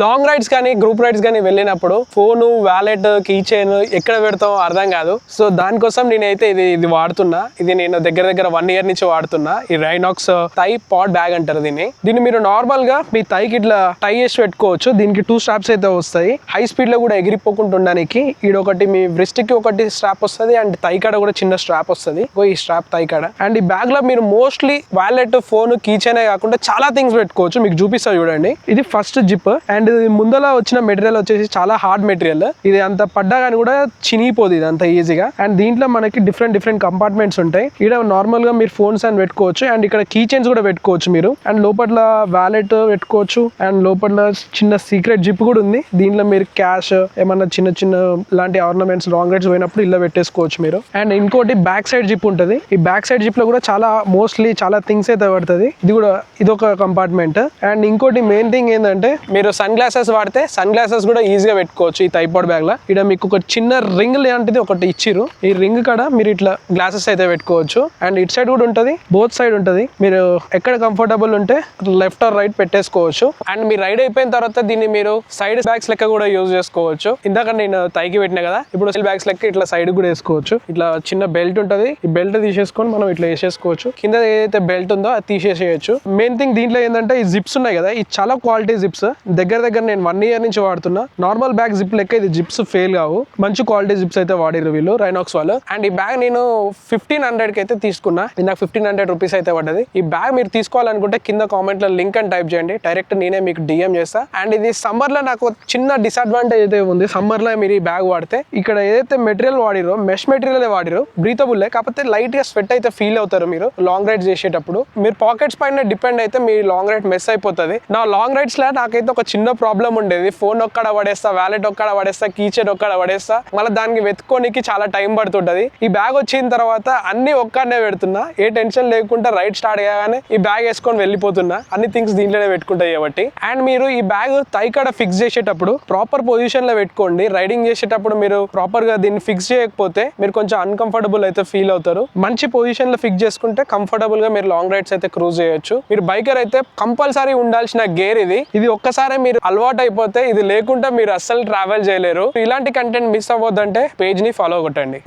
Long rides కానీ group rides కానీ వెళ్ళినప్పుడు ఫోన్, వ్యాలెట్, కీ చైన్ ఎక్కడ పెడతామో అర్థం కాదు. సో దానికోసం నేనైతే ఇది వాడుతున్నా. ఇది నేను దగ్గర 1 year నుంచి వాడుతున్నా. ఈ రైనాక్స్ టై పాడ్ బ్యాగ్ అంటారు దీన్ని మీరు నార్మల్ గా మీ థైకి ఇట్లా టై చేసి పెట్టుకోవచ్చు. దీనికి 2 straps అయితే వస్తాయి. హై స్పీడ్ లో కూడా ఎగిరిపోకుండా ఉండడానికి ఈడొకటి మీ బ్రెస్ట్ కి ఒకటి స్ట్రాప్ వస్తుంది అండ్ థై కాడ కూడా చిన్న స్ట్రాప్ వస్తుంది. ఈ స్ట్రాప్ థై కాడ అండ్ ఈ బ్యాగ్ లో మీరు mostly wallet, phone, key chain కాకుండా చాలా థింగ్స్ పెట్టుకోవచ్చు. మీకు చూపిస్తా చూడండి. ఇది ఫస్ట్ జిప్ అండ్ ముందల వచ్చిన మెటీరియల్ వచ్చేసి చాలా హార్డ్ మెటీరియల్. ఇది అంత పడ్డా కానీ కూడా చినిగిపోదు ఇది అంత ఈజీగా. అండ్ దీంట్లో మనకి డిఫరెంట్ కంపార్ట్మెంట్స్ ఉంటాయి. ఇక్కడ నార్మల్ గా మీరు ఫోన్స్ అని పెట్టుకోవచ్చు అండ్ ఇక్కడ కీ చైన్స్ కూడా పెట్టుకోవచ్చు మీరు. అండ్ లోపల వ్యాలెట్ పెట్టుకోవచ్చు అండ్ లోపల చిన్న సీక్రెట్ జిప్ కూడా ఉంది. దీంట్లో మీరు క్యాష్ ఏమన్నా చిన్న లాంటి ఆర్నమెంట్స్ లాంగ్ రైడ్స్ పోయినప్పుడు ఇలా పెట్టేసుకోవచ్చు మీరు. అండ్ ఇంకోటి బ్యాక్ సైడ్ జిప్ ఉంటుంది. ఈ బ్యాక్ సైడ్ జిప్ లో కూడా మోస్ట్లీ చాలా థింగ్స్ అయితే పడుతుంది. ఇదొక కంపార్ట్మెంట్. అండ్ ఇంకోటి మెయిన్ థింగ్ ఏంటంటే మీరు సన్ గ్లాసెస్ వాడితే సన్ గ్లాసెస్ కూడా ఈజీగా పెట్టుకోవచ్చు ఈ థైపాడ్ బ్యాగ్ లో. ఇక్కడ మీకు ఒక చిన్న రింగ్ లాంటిది ఒకటి ఇచ్చిరు. ఈ రింగ్ కాడ మీరు ఇట్లా గ్లాసెస్ అయితే పెట్టుకోవచ్చు. అండ్ ఇట్ సైడ్ కూడా ఉంటది, బోత్ సైడ్ ఉంటది. మీరు ఎక్కడ కంఫర్టబుల్ ఉంటే లెఫ్ట్ ఆర్ రైట్ పెట్టేసుకోవచ్చు. అండ్ మీ రైడ్ అయిపోయిన తర్వాత దీన్ని మీరు సైడ్ బ్యాగ్స్ లెక్క కూడా యూజ్ చేసుకోవచ్చు. ఇందాక నేను థైకి పెట్టినా కదా, ఇప్పుడు బ్యాగ్స్ లెక్క ఇట్లా సైడ్ కూడా వేసుకోవచ్చు. ఇట్లా చిన్న బెల్ట్ ఉంటది. ఈ బెల్ట్ తీసేసుకొని మనం ఇట్లా వేసేసుకోవచ్చు. కింద ఏదైతే బెల్ట్ ఉందో అది తీసేసేయచ్చు. మెయిన్ థింగ్ దీంట్లో ఏంటంటే ఈ జిప్స్ ఉన్నాయి కదా, ఇది చాలా క్వాలిటీ జిప్స్. దగ్గర నేను 1 year నుంచి వాడుతున్నా. నార్మల్ బ్యాగ్ జిప్ లెక్క ఇది జిప్స్ ఫెయిల్ కావు. మంచి క్వాలిటీ జిప్స్ అయితే వాడిరు వీళ్ళు రైనాక్స్ వాళ్ళు. అండ్ ఈ బ్యాగ్ నేను 1500 కి అయితే తీసుకున్నా. నాకు 1500 రూపీస్ అయితే పడ్డది. ఈ బ్యాగ్ మీరు తీసుకోవాలనుకుంటే కింద కామెంట్ లో లింక్ అని టైప్ చేయండి. డైరెక్ట్ నేనే మీకు DM చేస్తా. అండ్ ఇది సమ్మర్ లో నాకు చిన్న డిసడ్వాంటేజ్ అయితే ఉంది. సమ్మర్ లో మీరు ఈ బ్యాగ్ వాడితే ఇక్కడ ఏదైతే మెటీరియల్ వాడిరో మెష్ మెటీరియల్ వాడిరో బ్రీతబుల్, కాకపోతే లైట్ గా స్వెట్ అయితే ఫీల్ అవుతారు మీరు లాంగ్ రైడ్స్ చేసేటప్పుడు. మీరు పాకెట్స్ పైన డిపెండ్ అయితే మీ లాంగ్ రైడ్ మెస్ అయిపోతుంది. నా లాంగ్ రైడ్స్ లో నాకైతే ఒక చిన్న ప్రాబ్లం ఉండేది. ఫోన్ ఒక్కడ పడేస్తా, వ్యాలెట్ ఒక్కడ పడేస్తా, కీ చైన్ ఒక్కడ పడేస్తా. మళ్ళీ దానికి వెతుక్కోనికి చాలా టైం పడుతుంటది. ఈ బ్యాగ్ వచ్చిన తర్వాత అన్ని ఒక్కడనే పెడుతున్నా. ఏ టెన్షన్ లేకుండా రైడ్ స్టార్ట్ చేయగానే ఈ బ్యాగ్ వేసుకొని వెళ్ళిపోతున్నా. అన్ని థింగ్స్ దీంట్లోనే పెట్టుకుంటాయి కాబట్టి. అండ్ మీరు ఈ బ్యాగ్ థై కాడ ఫిక్స్ చేసేటప్పుడు ప్రాపర్ పొజిషన్ లో పెట్టుకోండి. రైడింగ్ చేసేటప్పుడు మీరు ప్రాపర్ గా దీన్ని ఫిక్స్ చేయకపోతే మీరు కొంచెం అన్కంఫర్టబుల్ అయితే ఫీల్ అవుతారు. మంచి పొజిషన్ లో ఫిక్స్ చేసుకుంటే కంఫర్టబుల్ గా మీరు లాంగ్ రైడ్స్ అయితే క్రూజ్ చేయొచ్చు. మీరు బైకర్ అయితే కంపల్సరీ ఉండాల్సిన గేర్ ఇది ఒక్కసారి మీరు అలవాటు అయిపోతే ఇది లేకుండా మీరు అస్సలు ట్రావెల్ చేయలేరు. ఇలాంటి కంటెంట్ మిస్ అవ్వద్దంటే పేజ్ ని ఫాలో కొట్టండి.